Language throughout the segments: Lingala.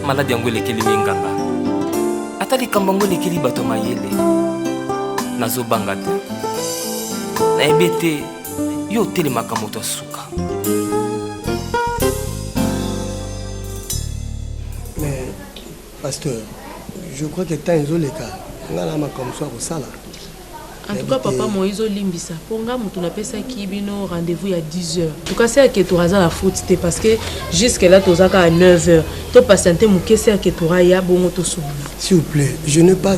maladi yango elekeli minganga ata likambo yango elekeli bato mayele nazobanga te nayebi te yo otelemaka moto asuka. Mais pasteur, je crois que tant les cas on a comme ça au sala. En tout cas, papa Moïse Limbisa, pour nga mutu na pesa ki bino rendez-vous à 10h. En tout cas, c'est que tu as la faute parce que jusque là tu as à 9h. Tu patienter mu que c'est que tu as ya bon to sou. S'il vous plaît, je n'ai pas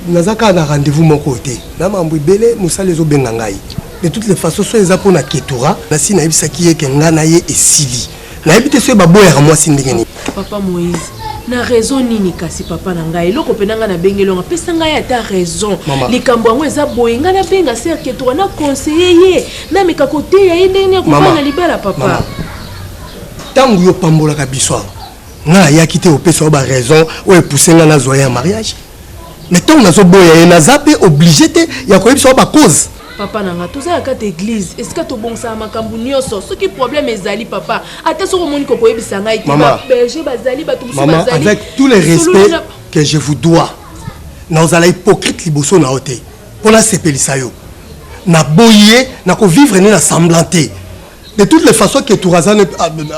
nazaka na rendez-vous mon côté. Na mambu belé musa les obengangai. De toutes les façons soit les na ketura, na si na ibisa ki ke ngana ye esili. Na ibite so ba boya moi sindengeni. Papa Moïse na raison nini kasi papa na ngai loko penanga na bengelo nga pesa ngai ata raison likambo yango eza boye nga na benga serke to na conseiller ye na meka kote ya ndenge ko na libala papa tangu yo pambola ka biso nga ya kité o pesa ba raison o pousser nga na zoya mariage mais tant na zo boya ye na zape obligé te ya ko biso ba cause. Papa nanga tout ça à quatre église est-ce que to bon ça makambu nyoso ce qui problème ezali papa ata so moni ko koyebisa ngai te ba berger bazali ba tout ça bazali avec tous les respects que je vous dois na ozala hypocrite liboso na ote pour la sepelisa yo na boyer na ko vivre na semblanté de toutes les façons que Tourazane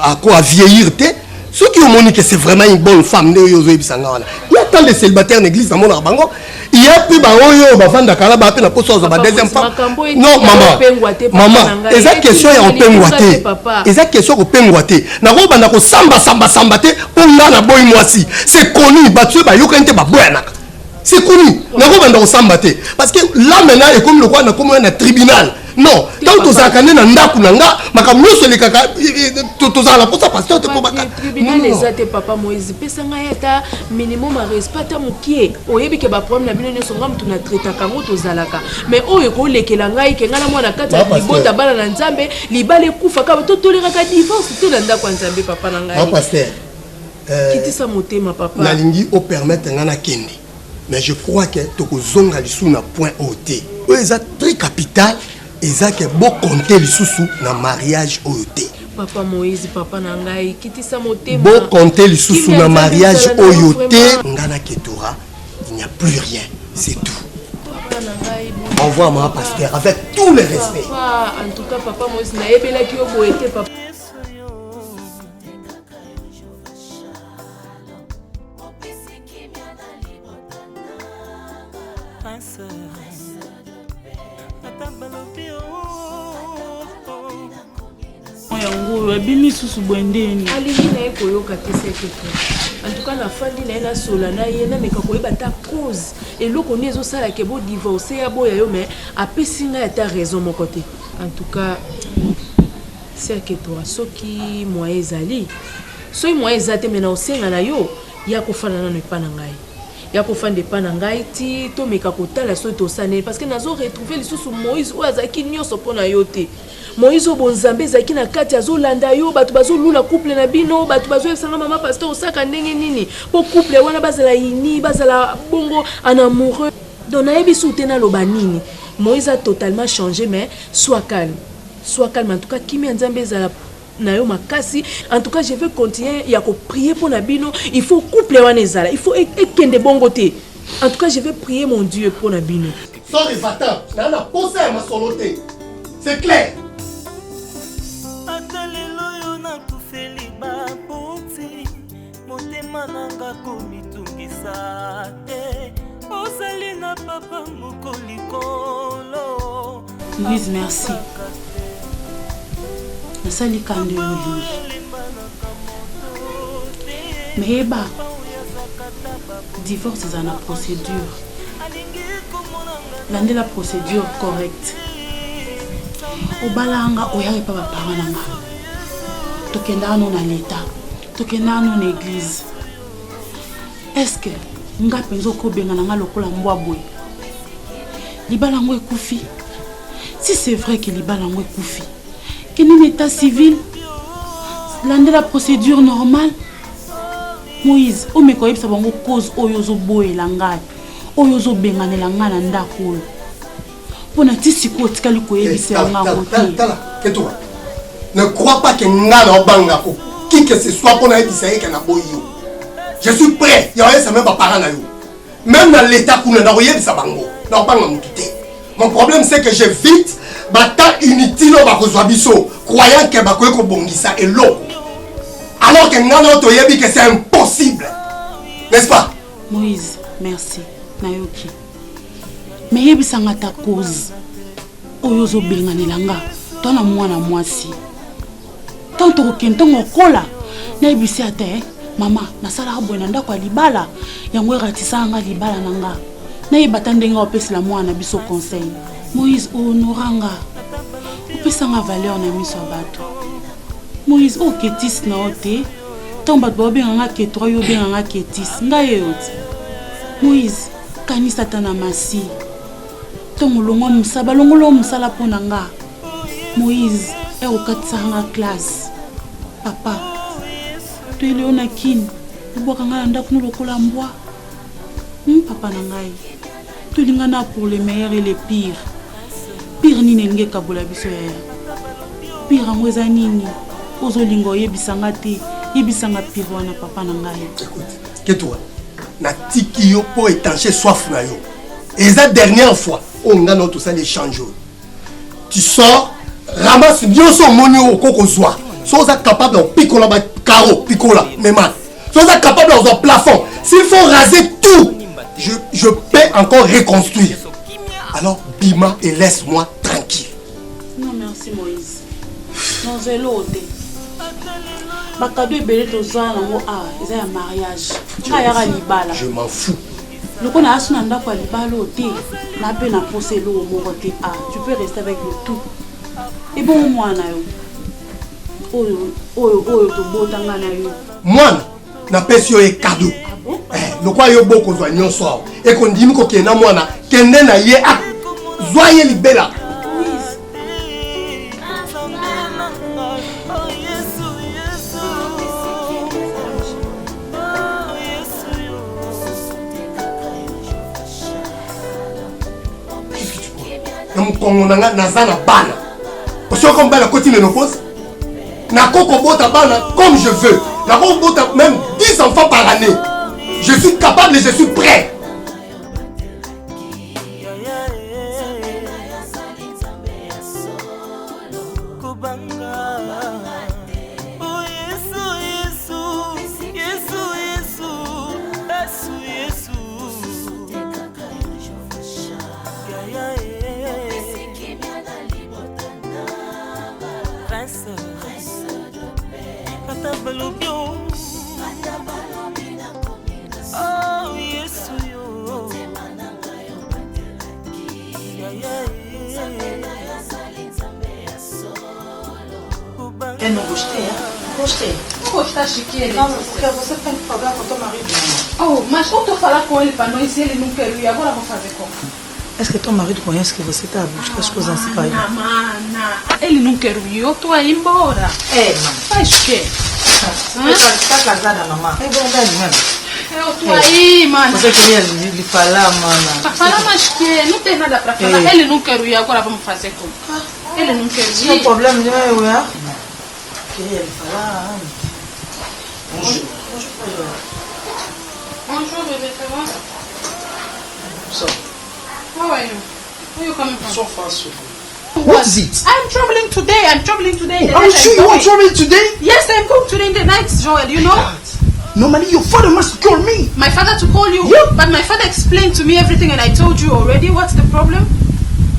a quoi vieillir te ceux qui ont moni que c'est vraiment une bonne femme ne yo zoyebisa ngana il y a tant de célibataires dans l'église dans mon bango. Il y a plus de bavanda kala ba pe na poso za ba deuxième femme. Non maman, eza question ya opengwate. Eza question ko pengwate. Na ko banda ko samba te pour na boy mwasi. C'est connu ba tu ba yokante ba boyana. C'est connu. Na ko banda ko samba te parce que là maintenant est comme le quoi na comme un tribunal. Non, tant to zakane na ndaku na nga makamyoso le kaka to za la posa pasteur te ko baka. Tribunal les ate papa Moïse pesa nga yata minimum respect ta mukie. Oyebi ke ba problème na bino nyo songa mutu na traiter kango to zalaka. Mais oyo ko lekela ngai ke ngala mwana kata libota bala na nzambe libale kufa ka to tolera ka divorce to na ndako nzambe papa na ngai. Pasteur. Kitisa motema papa. Na lingi o permettre ngana kende. Mais je crois que to ko zonga lisu na point OT. O eza très capital. Eza ke bo compter lisusu na mariage oyote. Papa Moïse papa na ngai kitisa motema. Bo compter lisusu na mariage oyote ngana ketora, il n'y a plus rien, c'est tout. Papa na ngai. Au revoir mon pasteur avec tous les respects. En tout cas papa Moïse na yebela ki oboete papa. yango abimi susu bwendeni alingi na ye koyoka te seke en tout cas na fandi na ye na sola na ye na meka koyeba ta cause eloko ni ezosala ke bo divorce ya boya yo mais apesi ngai ata raison moko te en tout cas seke toi soki moyen ezali soki moyen eza te mena osenga na yo ya kofanda nano epa na ngai ya kofanda epa na ngai ti tomeka kotala soki tosane parce que nazo retrouver lisusu Moïse oyo azalaki nyonso mpo na yo te Moïse bonzambe zaki na kati azolanda yo batu bazolula couple na bino batu bazoyesanga mama pasteur osaka ndenge nini po couple wana bazala ini bazala bongo en amoureux donc nayebi soutena loba nini Moïse a totalement changé mais sois calme en tout cas kimi nzambe ezala na yo makasi en tout cas je vais continuer ya ko prier pour na bino il faut couple wana ezala il faut ekende bongo te en tout cas je vais prier mon Dieu pour na bino sans les va-t'en na poser ma soloté c'est clair. Mananga komitungisa te ozali na papa mokolikolo. Louise, merci. Nasali kande yoli. Mais eba divorce est une procédure. Lande la procédure correcte. Obalanga oyari pa ba parents nanga. Tokenda no na l'état. Tokenda no na église. Est-ce que nga penzo ko benga nga lokola mbwa boy libala ngo ekufi si c'est vrai que libala ngo ekufi que ni état civil lande la procédure normale Moïse o me ko yebisa bango cause oyo zo boyela ngai oyo zo benganela nga na ndako oyo pona tisi ko tikali ko yebisa nga ngote que toi ne crois pas que nga na banga ko qui que ce soit pona yebisa yeka na boyo Je suis prêt. Il y a même pas parents. Même dans l'état où nous avons ça bango. Non, pas mon quitter. Mon problème c'est que j'évite bata inutile au bakozoabiso, croyant que bakoye ko bongisa et l'eau. Alors que nous toyebi que c'est impossible. N'est-ce pas? Moïse, merci. Nayoki. Mais yebisanga ta cause. Oyozo benganelanga. Tona mwana mwasi. Tanto okentongo kola. Nayebisi ate mama nasala bwena ndako libala. Yango eratisanga libala nanga. Nayebata ndenge opesela mwana biso conseil. Moïse honoranga. Opesanga valeur na miso bato. Moïse o ketis na ote. Tomba bobenganga ketro yo benganga ketis. Ngaye yoti. Moïse kanisa tana masi. Tongolongo musaba longolo musala ponanga. Moïse okatsanga classe. Papa tu eleona kin. Ubokanga ndako nolokola mbwa. Papa nangai. Tu lingana pour les meilleurs et les pires. Pire ni nenge kabola biso ya. Pire ngweza nini? Ozo lingo yebisanga te. Yebisanga pire wana papa nangai. Écoute, que toi na tiki yo pour étancher soif na yo. Et la dernière fois, on a notre ça l'échange. Tu sors, ramasse bien son monnaie au cocozoa. Sois capable de picoler la carreau, picola, mais mal. Sois capable de plafond. S'il faut raser tout, je peux encore reconstruire. Alors, Bima et laisse-moi tranquille. Non, merci Moïse. Non, c'est l'autre. Bakado ebele tozana ngo eza ya mariage. Kaya libala. Je m'en fous. Le qu'on a asuna ndako libala ote na pe na poselo moko te tu peux rester avec le tout. Et bon mwana yo. Oyo to botanga na yo. Mwana na pesi yo e cadeau. Le quoi yo boko zwa nyonso. Et qu'on dit ko kena mwana kende na ye a zoye libela. Kongonanga nazana bana. Parce que comme la cotine nos pose. Na koko bota bana comme je veux. Na koko bota même 10 enfants par année. Je suis capable et je suis prêt. Elle m'a rejeté. Pourquoi chiqué? Non, parce que você tem problème com ton mari. Oh, mas quando tu falar com ele para nós, ele não quer ir, agora vou fazer como? Est-ce que ton marido conhece que você está a buscar as coisas assim para ele? Não. Ele não quer ir, eu estou a ir embora. É, não. Faz o quê? Você está casada, mamãe? É verdade mesmo. Eu estou aí, mano. Você queria lhe falar, mana? Falar mais que não tem nada para falar. Ele não quer ir, agora vamos fazer como? Ele não quer ir. Seu problema não é eu, é? Queria lhe falar. Bonjour. Bonjour, bébé, ça va? So. How are you? Where are you coming from? So far, so good. What is it? I'm traveling today. Are you sure you are traveling today? Yes, I'm going today in the night, Joel, you know? Normally your father must call me. My father to call you? Yeah. But my father explained to me everything and I told you already. What's the problem?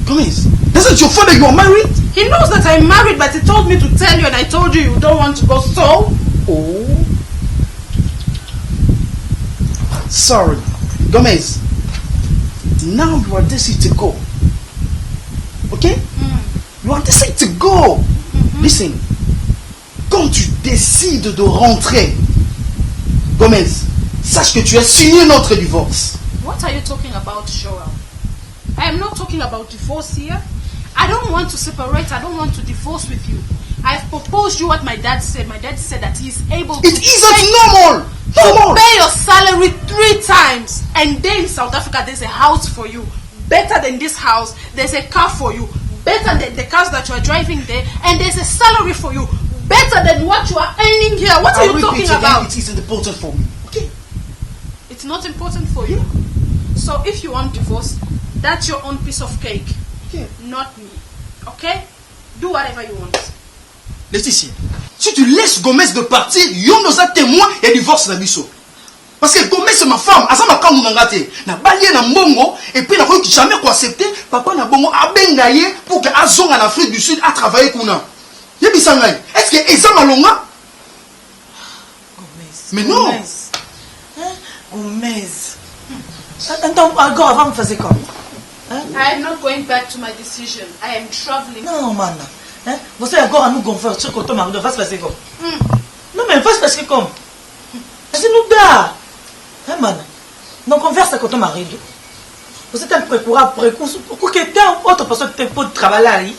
Gomez, isn't your father you are married? He knows that I'm married, but he told me to tell you and I told you you don't want to go, so? Oh. Sorry. Gomez, now you are decided to go. Okay? You are decided to go. Listen, quand tu décides de rentrer, Gomez, sache que tu as signé notre divorce. What are you talking about, Joel? I am not talking about divorce here. I don't want to separate. I don't want to divorce with you. I've proposed you what my dad said. My dad said that he is able to... It isn't normal! Normal! Pay your salary 3 times. And then in South Africa, there's a house for you. Better than this house. There's a car for you. Better than the cars that you are driving there. And there's a salary for you. Better than what you are earning here. What are you talking about? It isn't important for me. Okay? not important for you. So if you want divorce, that's your own piece of cake. Yeah. Not me. Okay? Do whatever you want. Laetitia, si tu laisses Gomez de partir, yon nous a témoin et divorce na biso. Parce que Gomez c'est ma femme, asa ma kamu ngate. Na balie na mbongo et puis na ko jamais ko accepter papa na bongo abengaye pour que azonga en Afrique du Sud a travailler kuna. Yebisa ngai. Est-ce que eza malonga? Gomez. Mais non. Gomez. Attends, encore avant me faisait comme. I am not going back to my decision. I am traveling. Non, man. Você agora não conversa com o teu marido, faz fazer como? Não, mas faz fazer como? Assim não dá. Mano, não conversa com o teu marido. Você tem que procurar recurso porque tem outra pessoa que pode trabalhar aí.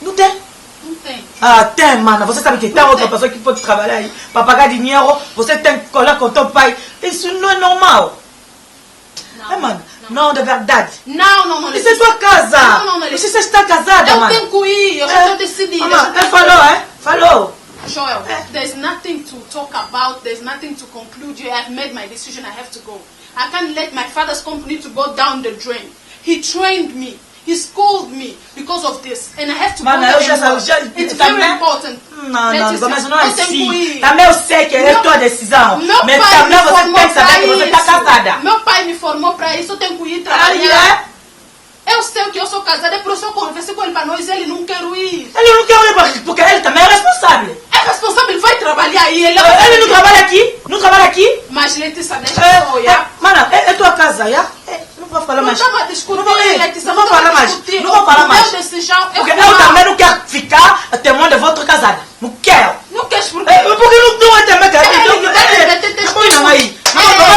Não tem? Não tem. Ah, tem, mano. Você sabe que tem outra pessoa que pode trabalhar aí. Para pagar dinheiro, você tem que colar com o teu pai. Isso não é normal. Não, mano. Não, de verdade. Não. Isso é tua casa. Não. Você está casada, mano. Eu tenho que ir. Eu já estou decidida. Falou. Joel, there's nothing to talk about. There's nothing to conclude. I've made my decision. I have to go. I can't let my father's company to go down the drain. He trained me. He schooled me because of this. And I have to go there and work. It's very important. Non, mas não é assim. Também eu sei que é tua decisão. Mas também você tem que saber que você está casada. Meu pai me formou para isso. Eu tenho que ir trabalhar. Eu sei que eu sou casada. É por isso que eu conversei com ele para nós. Ele não quer ir. Ele não quer ir porque ele também é responsável. É responsável, ele vai trabalhar aí. Ele não trabalha aqui? Não trabalha aqui? Mas Letícia, deixa eu olhar. Mano, é tua casa, já? Não vou falar mais. Não estamos a discutir, Letícia. Não vou falar mais. Não vou falar mais. Porque eu também não quero ficar témoin de votre casada. Não quero. Não queres por quê? Porque não é também casada.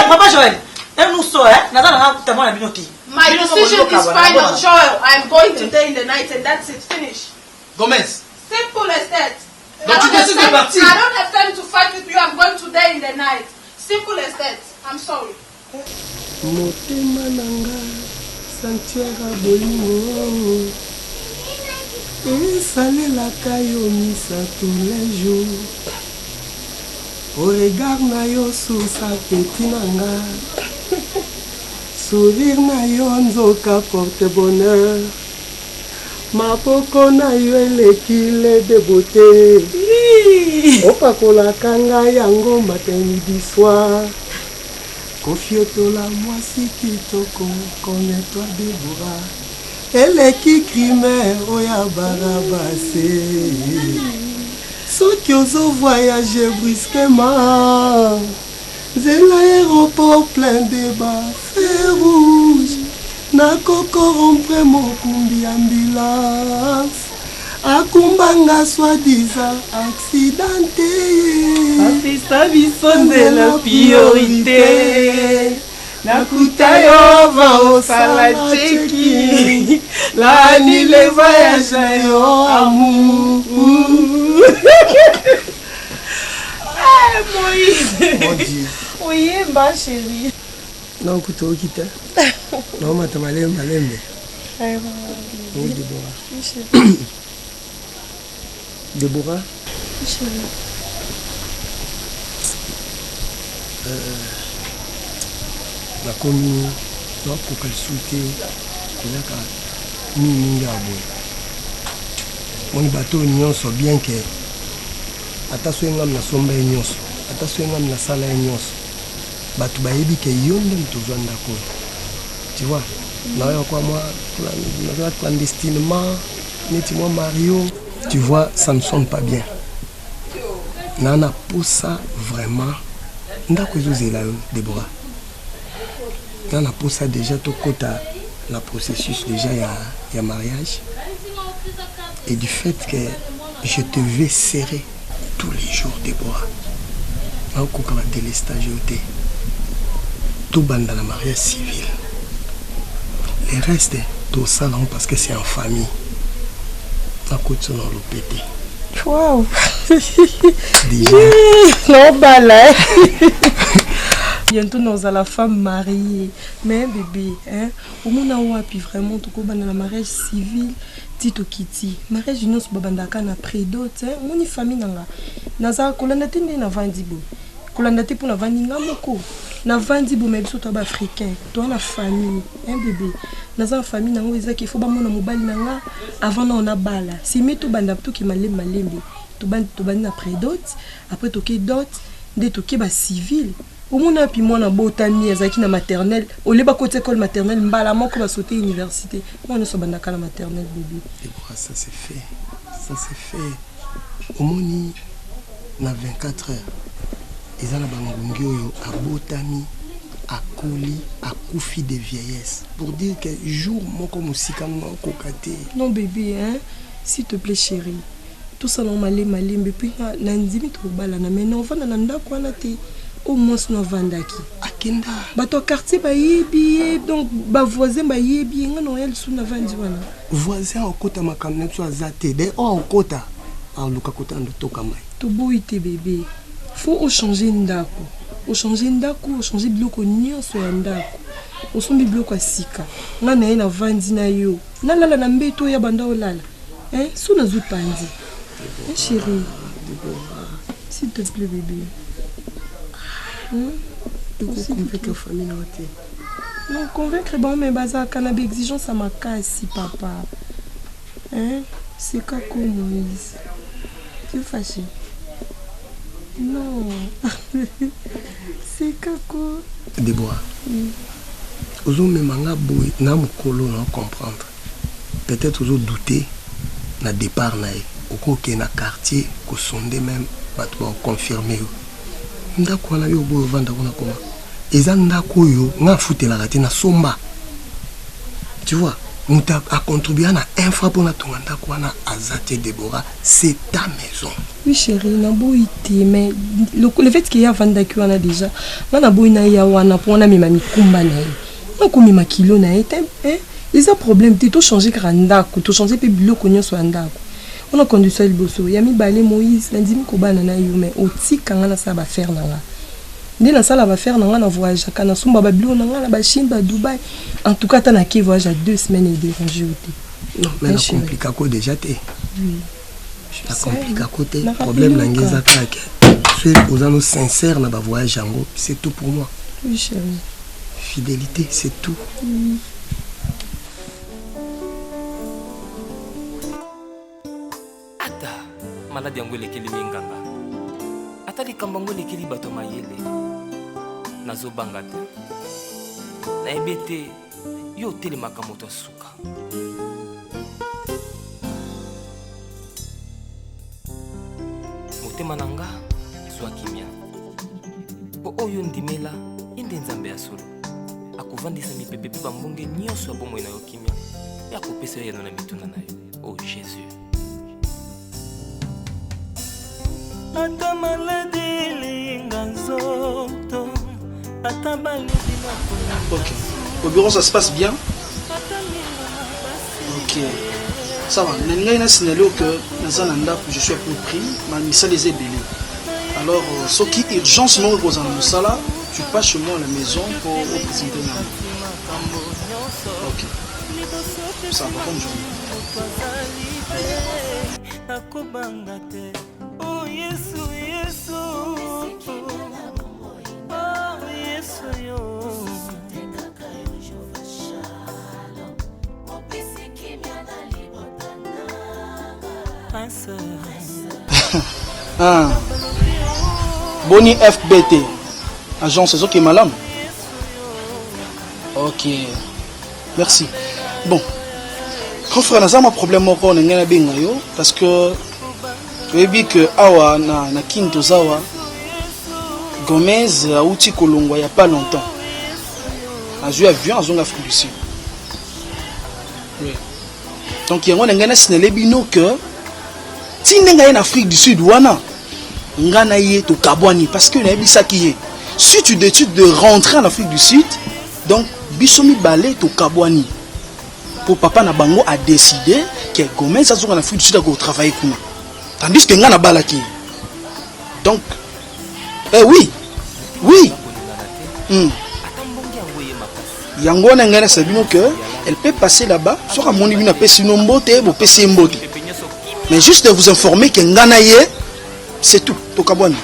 Papai Joel, eu não sou, nada não témoin de aqui. My decision is final, Joel. I'm going today in the night and that's it. Finish. Gomez. Simple as that. Donc tu décides de partir. I don't have time to fight with you. I'm going today in the night. Simple as that. I'm sorry. Motema nanga santiaga bolingo esalelaka yo misa tous les jours au regard na yo susa peti nanga sourire na yo nzoka porte bonheur mapoko na yo elekile de beauté opakolaka ngai yango matin midi soir Confie-toi mwasi kitoko connais-toi Déborah eleki crime oya barabase soki ozo voyager brusquement nzela aéroport plein de bafeu rouge nakoko rompre mokumbi ambulance akumbanga soi-disant accidenté apesa biso nde la priorité nakuta yo va osala cheki lanile voyage yo amour Moïse. Mon Dieu. Oui, ma chérie. Non, kuto okita. Non, matamale malembe. Oui, Déborah. Déborah. nakomi nakoka lisusu te kozaka mingi ya boye moni bato nyonso bien ke ata so engami nasomba ye nyonso ata so engami nasala ye nyonso bato bayebi ke yo nde moto ozwa ndako tu vois naoya kwa mwa clandestinement neti mwa mario tu vois ça ne sonne pas bien nana posa vraiment ndako ezozela yo Déborah nana posa déjà tokota la processus déjà ya mariage et du fait que je te vais serrer tous les jours Déborah nakoka ba délestage yo te tobanda na mariage civil le reste tosala parce que c'est en famille nakoti na lopete. Wow. Déjà. Non, bah là. Bientôt nous allons la femme mariée. Mais bébé, hein, au moment où puis vraiment tout comme dans la mariage civil, Tito Kitty, mariage union sur babandaka na près d'autres, hein, mon famille nanga. Naza kolanda tindi na vandibo. kolanda te mpo navandi nga moko navandi boma biso to baafricain toa na famille un bébé naza na famille nango ezaki ifo bamona mobali na nga avant na ona bala simi tobanda tokima malembe tobandi na prédot après toke dot nde toke bacivile omona pi mwana botami azalaki na maternelle oleba kote école maternelle mbala moko basote université mwana nyonso bandaka na maternelle bébé. Et quoi, ça c'est fait, ça c'est fait. Omoni na 24 heures eza na bangungi oyo abotami akoli akufi de vieillesse pour dire que jour moko musika moko kate. Non bébé, hein, s'il te plaît chérie, tout ça non malembe puis na ndimi to bala na mais non vanda na ndako wana te au moins no vandaki akenda bato quartier ba yebi donc ba voisin ba yebi nga no yel suna vandi wana voisin okota makamne so azate de okota aluka kota ndo toka mai to boite bébé faut changer ndako au changer biloko nyonso ya ndako osombi biloko asika nga na ye na vandi na yo nalala na mbeto ya banda olala hein so nazu pandi chérie s'il te plaît bébé convaincre la famille non convaincre bon mais baza kana be exigence à ma casse papa hein c'est quoi comme Moïse tu es fâché non c'est kako Déborah ozo memanga boy na mukolo na comprendre peut-être ozo douter na départ na okoke na quartier ko sonde même bato ba confirmer ndako wana yo boyo vanda kuna koma eza ndako yo nga futela kati na somba tu vois muta a contribué na infra pour na tonga ndako wana azate Déborah c'est ta maison. Oui chérie na boite mais le fait qu'il y a vanda ki wana déjà na boina ya wana pour na mema mikumba na ye na ko mema kilo na ye hein ils ont problème tu to changer ndako to changer pe biloko nyonso ndako on a conduit ça le bosso yami balé Moïse na ndimi ko bana na yo mais otika nga na ça ba faire na nga ndi na sala ba faire na nga na voyage kana sumba ba bilo na nga na ba Chine ba Dubaï en tout cas t'as qui voyage à 2 semaines et dérangé au non mais la compliqué quoi déjà té oui la compliqué à côté problème na ngeza kake ceux aux sincères na ba voyage yango c'est tout pour moi. Oui chérie fidélité c'est tout. maladi yango elekeli minganga ata likambo yango elekeli bato mayele nazobanga te nayebi ete yo otelemaka moto asuka motema na nga zwa kimia po oyo ndimela ye nde nzambe ya solo akovandisa mipepe mpe bambonge nyonso ya bomoi na yo kimia ya kopesa yo yano na mituna na yo o jésus. ata maladi linga nzoto ata baludi Ok. Au bureau, ça se passe bien? Ok. Ça va. Je suis à peu près, mais ça les est belés. Alors, ce qui est urgence, non, aux là, tu passes chez moi à la maison pour présenter la Ok. Ça va, bonne journée. Ah. Boni FBT, agence qui est malade. Ok, merci. Bon, quand frère n'a pas problème au parce que tu as vu que awa na Kinto Zawa Gomez a outil Kolongo il n'y a pas longtemps. A joué avion en Afrique du Sud. Oui. Donc il y a un signalé bino que si vous en Afrique du Sud, wana ngana ye to kabwani parce que na bisa qui est. Si tu décides de rentrer en Afrique du Sud, donc bisomi balé to kabwani. Pour papa na bango a décidé que Gomez ça en Afrique du Sud à travailler kuna. Tandis que ngana balaki. Donc oui. Oui. Yango na ngana sabino que elle peut passer là-bas, soit à mon niveau na pesi nombote, bo pesi mbote. Mais juste de vous informer que ngana ye c'est tout, to kabwani.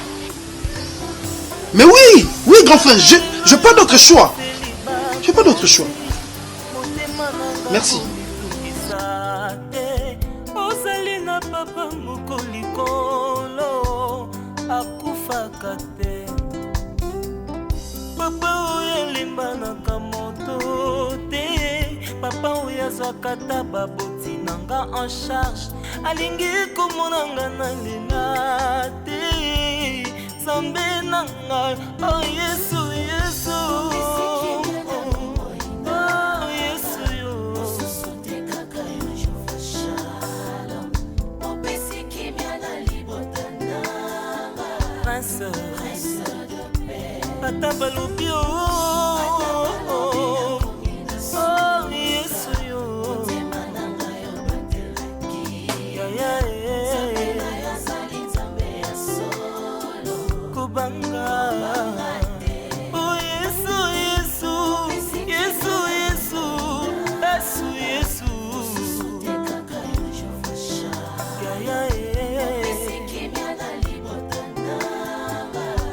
Mais oui, oui, grand frère, je pas d'autre choix. J'ai pas d'autre choix. Merci. Papa oyelimbanaka moto te, papa oyazwakata baboti nanga en charge, alingi komonanga na lela te, Zambe nanga, oh Yesu, Yesu, oh Yesu yo. Prince Pata balobi oh Yesu yo kubanga oh Yesu Yesu Yesu Yesu Yesu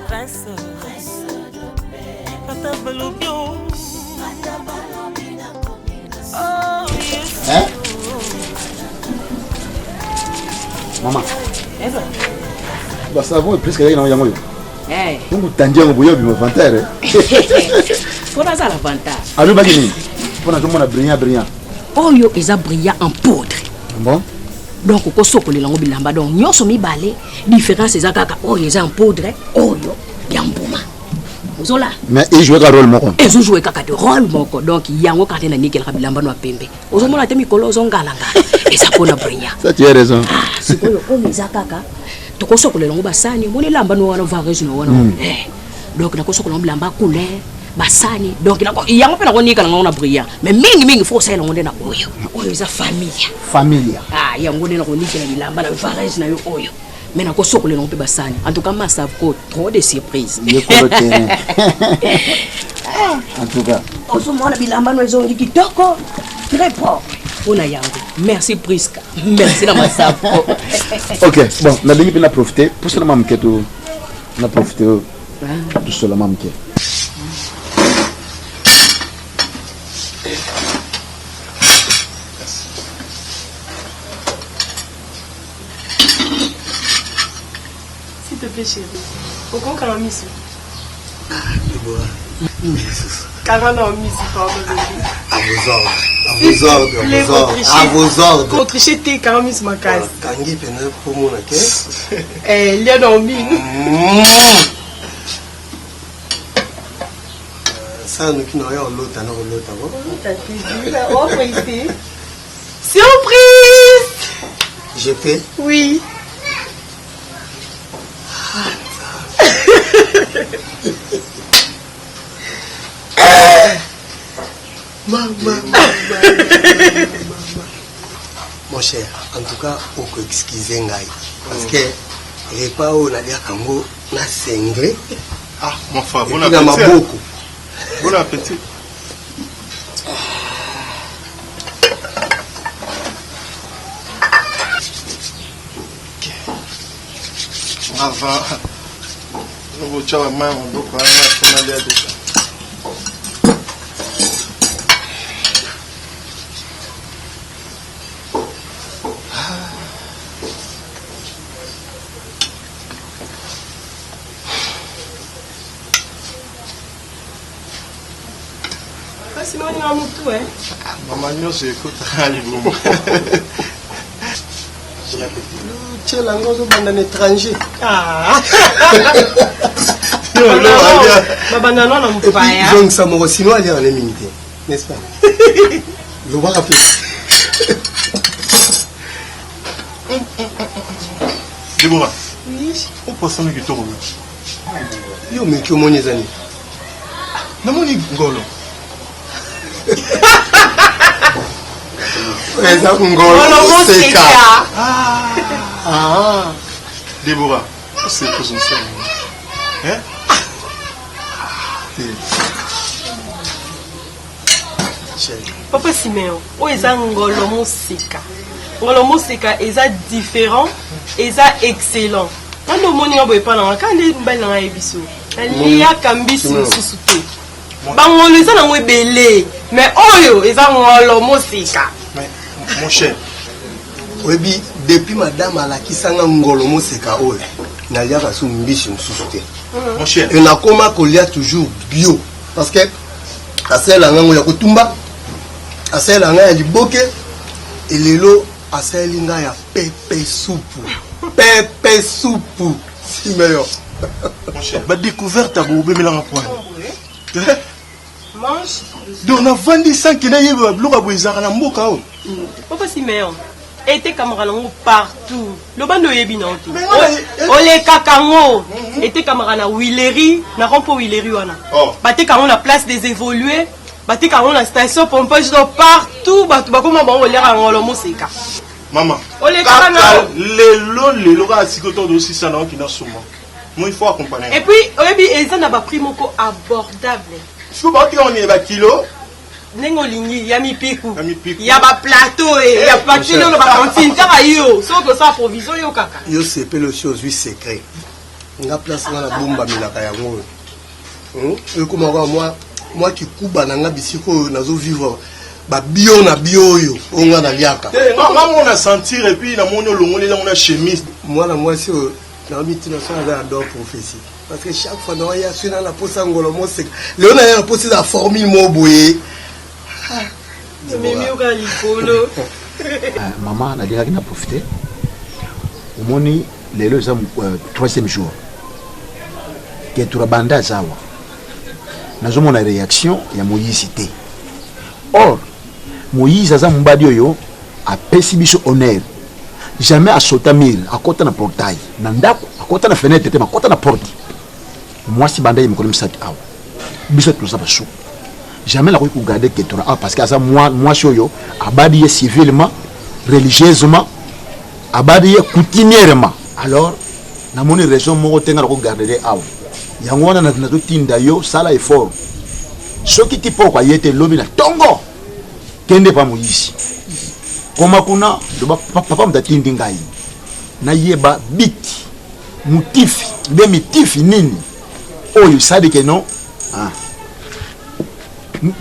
Prince Pata balobi oh Hein? Maman. Bah ça va presque rien en yamoyo. Eh. Donc tandia ngoboyo bi m'inventaire. Fona ça l'avantage. Allô bagini. Fona tout monde brillant. Oyo eza brillant en poudre. Bon. Donc ko sokolela ngo bilamba donc nyoso mibale différence eza kaka oyo eza en poudre oyo ya mbuma. Ozola. Mais il joue un rôle moko. Et zo jouer kaka de rôle moko donc yango karte na nikel ka bilamba no pembe. Ozomona te mikolo zongala ngala. Eza pona brillant. Ça tu as raison. Ah, sikoyo oyo eza kaka to sokolela ngo basani moni lamba no wana vareuse no wana. Donc na ko sokolela bilamba couleur basani donc na yango pe na ko nika na brillant mais mingi faut ça ngo ndena oyo. Oyo eza famille. Ah yango ndena ko nika na bilamba na vareuse na yo oyo. Mais na ko sokolela ngo pe basani. En tout cas ma savent trop de surprises. En tout cas. Ozomona bilamba no ezo kitoko très propre. Ona yango. Merci Priska. Merci na masapo. OK, bon, na lingi pe na profiter pour cela mam keto na profiter tout cela mam ke. S'il te plaît chérie. Pourquoi quand on mise Carrément en mise, pardon. À vos ordres. Contre t'es quand mise ma case. Tangi pene pour mon accueil. Il y a dans mine. Ça nous qui n'aurions l'autre, Surprise! Je fais. Oui. Mon cher, en tout cas, on peut excuser Ngaï. Parce que les pas où on a dit à Kango, on a cinglé. Ah, mon frère, bon appétit. Bon appétit. Avant, nous vous la main, on doit aller à Sinon, on a tout, hein. Maman, je écoute à l'île. Tu es l'angoisse d'un étranger. Ah! Donc, ça m'a sinon aller en éminité, n'est-ce pas? Je vois rappeler. Déborah. Oui. On passe à qui tourne. Yo, mais qui est mon ami? Non, mon Ngolo. Ah. Déborah, c'est pour son sein. Hein? Papa Siméon, où est Ngolo Mosika? Ngolo Mosika est différent, est excellent. Quand nous monons pas dans quand les belles dans les bisous. aliaka mbisi mosusu te bangolo eza nango ebele mais oyo eza ngolo mosika. Mon cher, oyebi depuis madame alakisanga ngolo mosika oyo naliaka so mbisi mosusu te. Mon cher, et nakoma kolia toujours bio parce que aselanga ngo ya kotumba aselanga ya liboke elelo aselinga ya pepe soupe si meilleur. Mon cher, ba découverte à boube melanga point. Mange. Donc on a vendu 100 qui n'a yeba bloka boizaka na mboka o. Papa si meilleur. Était camarade partout. Le bando yebi na tout. Ole kakango. Était camarade na Willery, na rompo Willery wana. Baté kango na place des évolués, baté kango na station pompage partout, batu bakoma ba ole ngolo mosika. Maman. Ole kakana. Lelo ka sikoto dosi sana qui na suma. Moi il faut accompagner. Et puis oyebi eza na ba prix moko abordable. Siko ba on est ba kilo. Nengo lingi ya mipiku. Ya ba plateau et ya patino na ba cantine ta yo. So que ça provision yo kaka. Yo c'est peu le chose oui secret. On a place na bomba milaka ya ngo. Et comme moi qui kuba na nga bisiko nazo vivre ba bio na bio yo onga na liaka. Maman on a sentir et puis na mono longole là on a chemise. Moi c'est na miti na ça adore prophétie. Parce que chaque fois on y a sur la posa ngolo mo c'est Léon a la posa la formule mo boye. Maman a déjà profité. Au moni les le troisième jour. Que tu rabanda zawa. Nazo mona réaction ya Moïse cité. Or Moïse aza mbadi oyo a pesi biso honneur. Jamais a sauté mille à côté na portail. Nandako à côté na fenêtre te ma côté na porte. Moi si banda yim kolim sat awa. Biso tout ça ba chou. Jamais la ko garder que toi parce que ça moi choyo abadi civilement religieusement abadi coutumièrement alors na moni raison moko tenga ko garder awa yango wana na to tinda yo sala effort soki ti poko yete lobi na tongo kende pa Moïse koma kuna do papa mtatindi ngai na yeba biti mutifi be mitifi nini oyo sadi ke non ah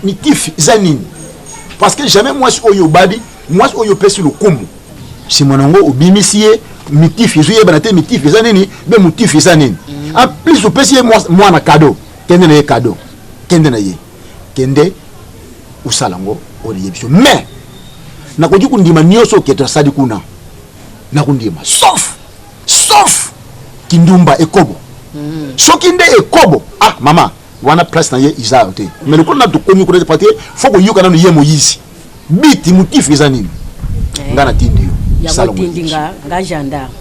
mitif zanini parce que jamais moi oyo badi moi oyo pesi le kumu si monango obimisie mitif yezo banate mitif zanini be motif zanini en plus o pesi moi na cadeau kende na cadeau kende na ye kende usalango oliyebiso mais na ko diku ndima nyoso keto sadi kuna na kundima sauf kindumba ekobo sokinde ekobo ah mama wana place na ye izao te mais le na to komi ko de partir faut ko yuka na ye Moïse biti motif ezanini ngana tindi yo ya ko tindi nga gendarme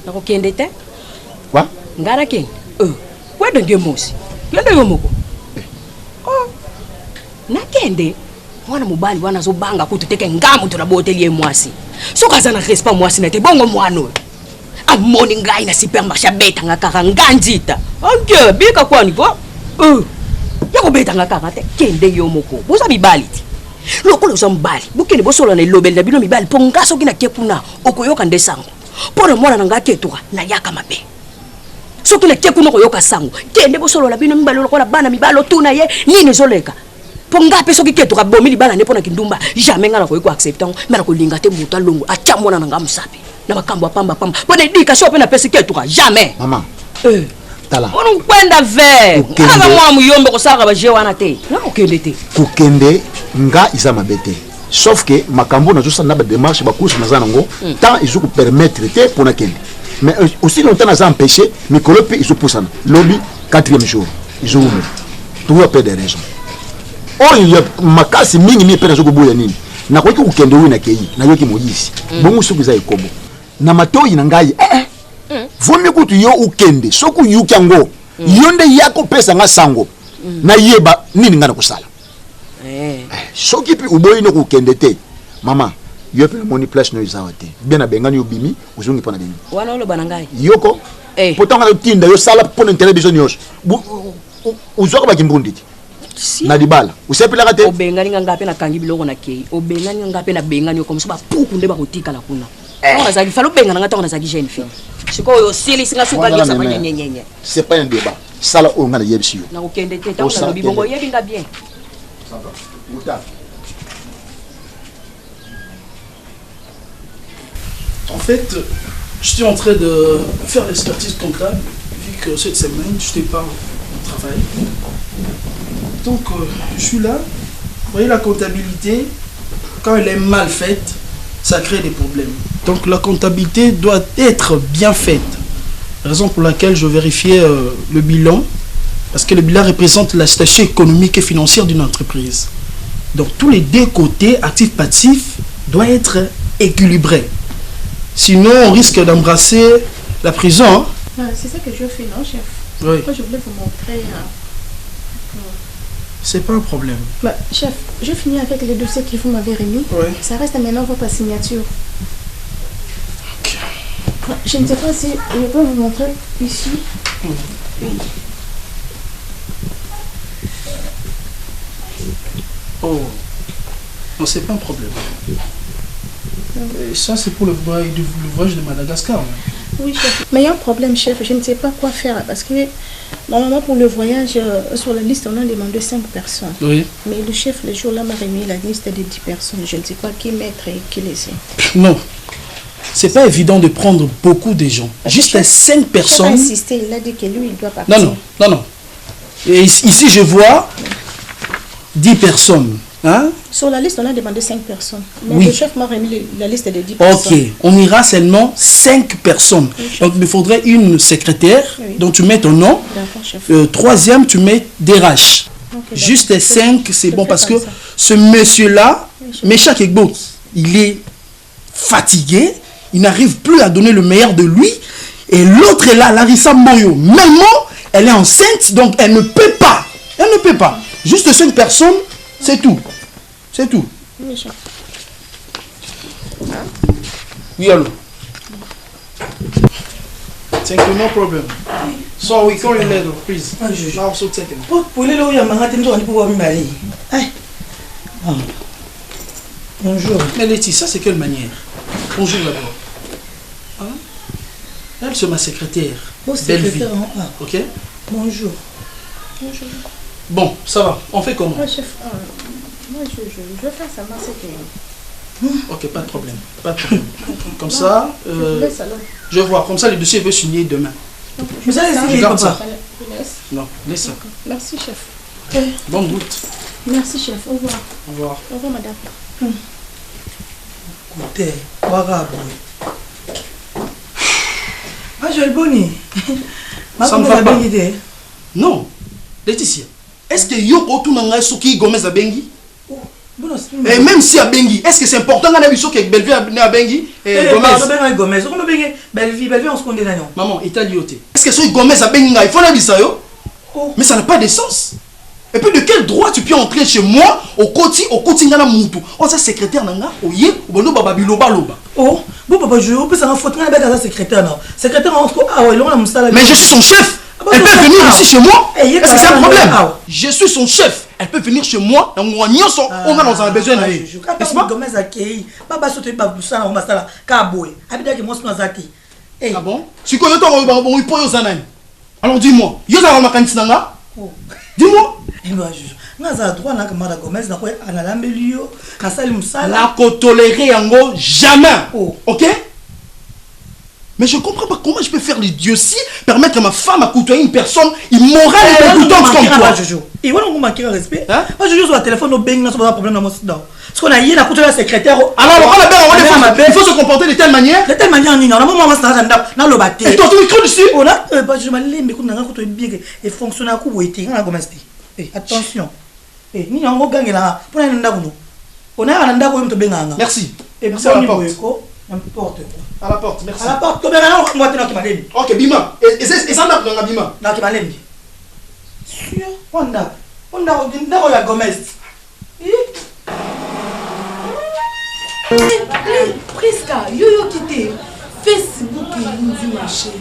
na ko kende te quoi ngara ke wedo nge mosi kende yo moko oh na kende mwana mobali wana zo banga ko tuteke ngamu to na botelie mwasi so kazana respect mwasi na te bongo mwano amoni ngai na supermarché beta ngaka nganjita onke bika kwani ko yako beta ngaka te kende yo moko boza bibali ti lokolo so mbali bukene bosola na lobel na bino mibali po ngaso kina kekuna okoyoka ndesango pona mwana nga ketuka na yaka mabe soki na kekuna koyoka sango kende bosola na bino mibali lokola bana mibalo tuna ye nini zoleka po ngape soki ketuka bomi libala ne pona kindumba jamais ngana ko acceptant mera ko linga te muta longo acha mwana nga musapi na makambo pamba pona éducation pe na pesi ketuka jamais maman tala on kwenda ver anga mwa muyombe ko saka ba je wana te na okende te kokende nga isa mabete sauf que makambo na josa na ba démarche ba course na zanango tant ils ont permettre te pona kende mais aussi longtemps na za empêcher mikolo pe ils ont poussana lobby 4e jour ils ont tout a peu de raison oh il y a makasi mingi mi pe na zo boya nini na ko kokende wina keyi na yoki Moïse bongo suku za ekobo na matoyi na ngai vomi kutu yo ukende soku yuki yango yonde yako pesa nga sango na yeba nini ngana kusala soki pi uboyi no ukende te mama yo pe moni place no izawate bien na bengani obimi uzungi pona bimi wana olo banangai yoko potanga tinda yo sala pona television yos uzoka bakimbundi na dibala usepela kate obengani ngape na kangi biloko na kei obengani ngape na bengani comme ça ba puku nde ba kotika la kuna Il fallait bien que tu aies jeune fille. C'est quoi aussi les singas souka ça va nyenyenye. C'est pas un débat. Ça là on a les yebsi. Na okende tete on a bibongo yebinga bien. Ça va. Muta. En fait, j'étais en train de faire l'expertise comptable, vu que cette semaine, je n'étais pas au travail. Donc, je suis là. Vous voyez, la comptabilité, quand elle est mal faite, ça crée des problèmes. Donc, la comptabilité doit être bien faite. Raison pour laquelle je vérifiais le bilan, parce que le bilan représente la situation économique et financière d'une entreprise. Donc, tous les deux côtés, actifs-passifs, doivent être équilibrés. Sinon, on risque d'embrasser la prison. Hein? C'est ça que je fais, non, chef? Oui. Moi, je voulais vous montrer. C'est pas un problème. Bah, chef, je finis avec les dossiers que vous m'avez remis. Oui. Ça reste maintenant votre signature. Je ne sais pas si je peux vous montrer ici. Oui. Oh. Non, c'est pas un problème. Et ça, c'est pour l'ouvrage de Madagascar. Oui, chef. Mais il y a un problème, chef. Je ne sais pas quoi faire. Parce que, normalement, pour le voyage, sur la liste, on a demandé 5 personnes. Oui. Mais le chef, le jour-là, m'a remis la liste de 10 personnes. Je ne sais pas qui mettre et qui laisser. Non. C'est pas évident de prendre beaucoup de gens. Juste 5 personnes. Il a insisté. Il a dit que lui, il doit partir. Non. Et ici, je vois 10 personnes. Hein? Sur la liste, on a demandé 5 personnes. Mais oui. Le chef m'a remis la liste des 10 personnes. Ok, on ira seulement 5 personnes. Oui, donc il me faudrait une secrétaire, oui. dont tu mets ton nom. Troisième, tu mets DRH. Okay, juste 5, c'est bon parce que ce monsieur-là, Meshak Egbo, il est fatigué, il n'arrive plus à donner le meilleur de lui. Et l'autre est là, Larissa Moyo. Même elle est enceinte, donc elle ne peut pas. Elle ne peut pas. Juste 5 personnes, c'est tout. C'est tout. Oui, allô. Thank you, no problem. So we call you later, please. Now also take it. Bonjour. Mais Laetitia, c'est quelle manière? Bonjour d'abord. Hein? Elle, c'est ma secrétaire. Belle-Vie. Ok? Bonjour. Bonjour. Bon, ça va. On fait comment? Ouais, chef. Moi, je vais faire ça, c'est que... Ok, pas de problème. Pas de problème. Comme ça, je vois. Comme ça, le dossier veut signer demain. Vous allez signer comme ça. Non, laisse ça. Merci, chef. Bonne route. Merci, chef. Au revoir. Au revoir. Au revoir, madame. Écoutez, je suis boni. Ça ne va pas. Non. Laetitia, est-ce que Yoko Tunanga Soki Gomez a Bengi? Et même si à Bengi, est-ce que c'est important qu'on a vu que Bellevue a Bengi? Gomez, Bellevue, on se connaît là. Maman, Italioté. Est-ce que ce Gomez a Bengi? Il faut la dire. Mais ça n'a pas de sens. Et puis de quel droit tu peux entrer chez moi au côté ngana mutu? On sa secrétaire nanga oye bono baba biloba loba. Oh, bon papa je peux ça faute ngana beka secrétaire non. Secrétaire on ouais, on musala. Mais je suis son chef. Elle peut venir ici chez moi. Est-ce que c'est un problème? Je suis son chef. Elle peut venir chez moi. On a besoin de lui. N'est-ce pas? Gomez accueilli. Papa sauter pas ça on masala kaboy. Abida que moi zaki. Ah bon? Si ko yoto on ipo yo zanani. Alors dis-moi, yo za ma kanti nanga? Dis-moi. Naza droit na kamara Gomez na ko analambelio kasali musala. La ko tolérer yango jamais. OK? Mais je ne comprends pas comment je peux faire l'idiotie, permettre à ma femme à côtoyer une personne immorale et dégoûtante comme toi. Et voilà, on manque de respect. Moi, je joue sur le téléphone, on baigne, on a un problème dans mon site. Parce qu'on a hier, on a côtoyé la secrétaire. Alors, il faut se comporter de telle manière. De telle manière, on a un moment où on va dans le bâtiment. Et toi, tu écris dessus. On a, je m'en mais on a côtoyé bien et fonctionne à coup, on a commencé. Attention. Ni on va gagner là. Pour un ndagouno. On a un ndagouno de benganga. Merci. Et puis, ça n'importe quoi. À la porte, merci. À la porte, comme on va tenir qui m'a dit. Ok, Bima. Et ça n'a pas de Bima. Non, qui m'a dit. Sûr, on a Gomez. Priska, yo quitté. Facebook et ma chérie.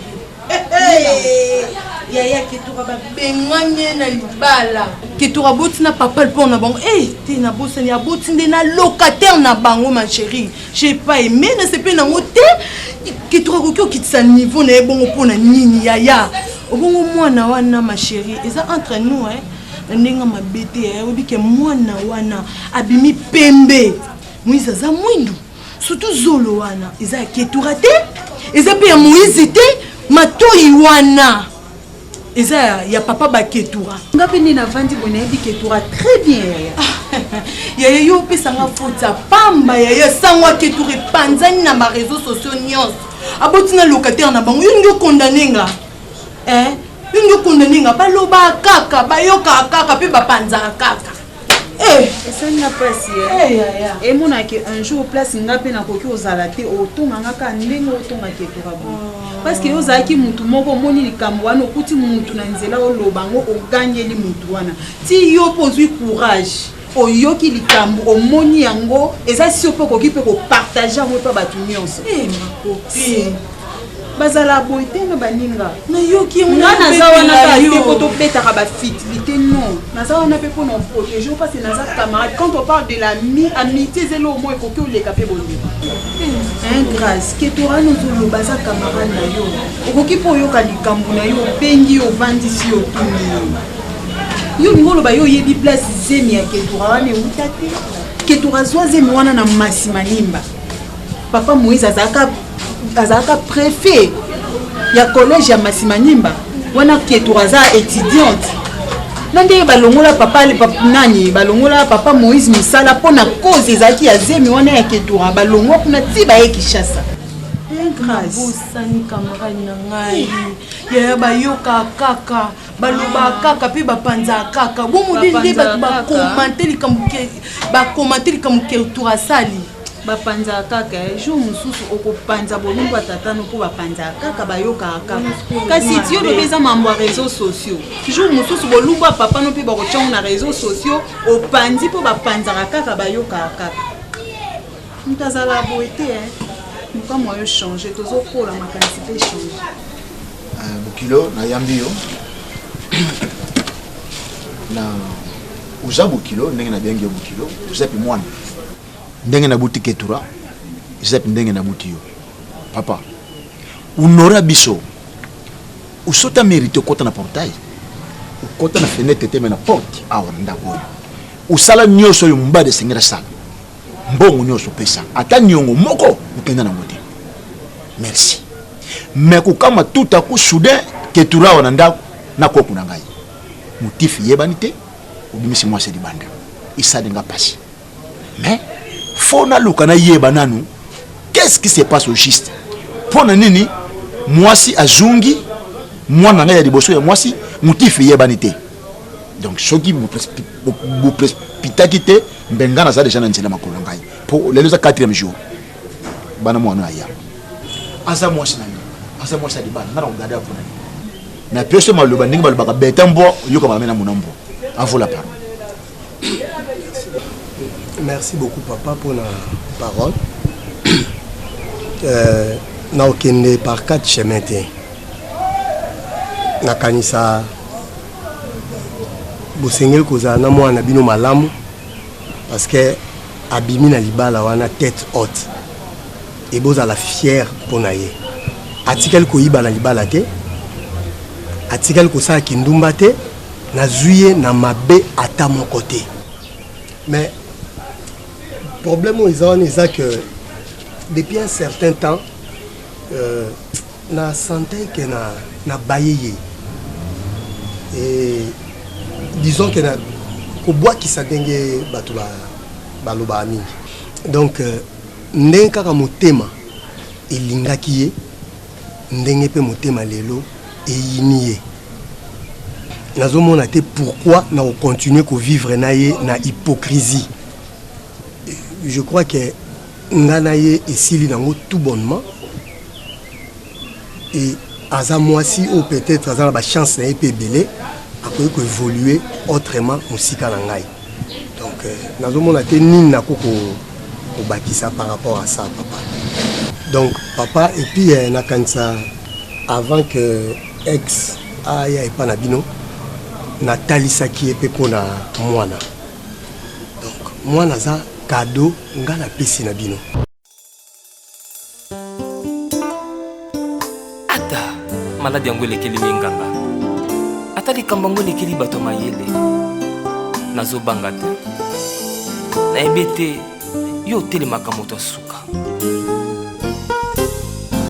Yaya Ketura benganye na libala. Ketura botina papa pour na bango. T'es na bosani ya botinde na locataire na bango ma chérie. J'ai pas aimé ne sais pas na moté ketura koki okitisa niveau na ye bongo mpona nini yaya obongo mwana wana ma chérie eza entre nous na ndenge mabe te oyebi ke mwana wana abimi pembe moïse aza mwindu surtout zolo wana eza ya ketura te eza mpe ya moïse te matoi wana eza ya papa baketura nga mpe nde navandi boye nayebi ketura très bien yaya yo opesanga fota pamba yaya sango aketura epanzani na bareseau sociaux nyonso abotina locataire na bango yo nde okondane nga yo nde okondane nga balobaka kaka bayokaka kaka mpe bapanzaka kaka esali na place emonake un jour place nga mpe nakoki ozala te otonganga ka ndenge otonga ketura boye parce que ozalaki mutu moko omoni likambo wana okuti mutu na nzela oloba yango oganyeli mutu wana ti yo mpo ozwi courage oyoki likambo omoni yango eza si yo mpe okoki mpe kopartage yango mpe bato nyonso bazala boye te na baninga nga naza wana kaka te mpo tobetaka bafitilité non naza wana mpe mpo na protége parce que naza camarade quand on parle de la amitié ezela au moins ekoki oleka mpe bondeko grâce ketora nozoloba aza camarade na yo okoki mpo oyoka likambo na yo obengi yo ovandisi yo otuni yo lingo oloba yo oyebi place zemi ya ketora wana euta te ketora zwa zemi wana na masimanimba papa moïse azalaka préfet ya collège ya masimanimba wana ketura aza étudiante na ndenge balongola papa nani balongola papa moïse misala mpona cause ezalaki ya zemi wana ya ketura balongwa kuna ti baye kishasa bosani camarade na ngai yaya bayokaka kaka balobaka kaka mpe bapanzaka kaka bomodeli nde bato bakomante likambo ketura asali bapanzaka kaka jour mosusu okopanza bolumbu atatano mpo bapanzaka kaka bayokaka kaka kasi ti yo lobi eza mambo ya réseaux sociaux jour mosusu bolumbu ya papa no mpe bakotyango na réseaux sociaux opanzi mpo bapanzaka kaka bayokaka kaka moto azala boye te mokamwa oyo change tozokola makanisi mpe change bokilo nayambi yo na uza bokilo ndenge nabengi yo bokilo uza mpe mwana ndenge nabuti ketura eza mpe ndenge nabuti yo papa unora biso usota mérite okota na portail okota na fenêtre te me na porte awa na ndako oyo usala nyonso oyo mombadi esengeli asala mbongo nyonso opesa ata niongo moko okenda nango te merci me kokama tout aku soudain ketura awa na ndako na koku na ngai motifi yebani te obimisi mwasi libanda isali nga pasi mais faut naluka na yeba nanu qu'est-ce qui se passe au juste pona nini mwasi azungi mwana ngai ya liboso ya mwasi motifi yebani te donc soki bopitaki te mbenga naza deja na nzela makolo ngai po lelo za 4e jour bana mwana aya aza mwasi nani aza mwasi libana ngana ngada pona na peso maloba ndingi balobaka beta mbo yoka bamena monambo avo la parole. Merci beaucoup papa pour la parole. Na okende par 4 chemins te. Na kanisa bosengeli kozala na mwana bino malamu parce que abimi na libala wana tête haute. Et bozala fier pona ye. Atikali koyiba na libala te. Atikali kosala kindumba te. Na zuye na mabe ata mon côté. Mais le problème c'est que depuis un certain temps, na santé que na baillé et disons que na ko bois qui s'adengue batula baloba ami. Donc ndenge kaka motema elingaki ye ndenge pe motema lelo eyiniye. Nazomona te pourquoi na continuer ko vivre na ye na hypocrisie. Je crois que nganaye esili nango tout bonnement et aza mwasi ou peut-être aza na ba chance na pe belé akoki ko évoluer autrement musika na ngai. Donc nazomona te nini na koko ko bakisa par rapport à ça papa. Donc papa et puis na kanisa avant que ex aya epana bino natalisaki epe pona mwana. Donc mwana za cadeau ngala pesi na bino. ata maladi yango elekeli minganga ata likambo yango elekeli bato mayele nazobanga te nayebi ete yo otelemaka moto asuka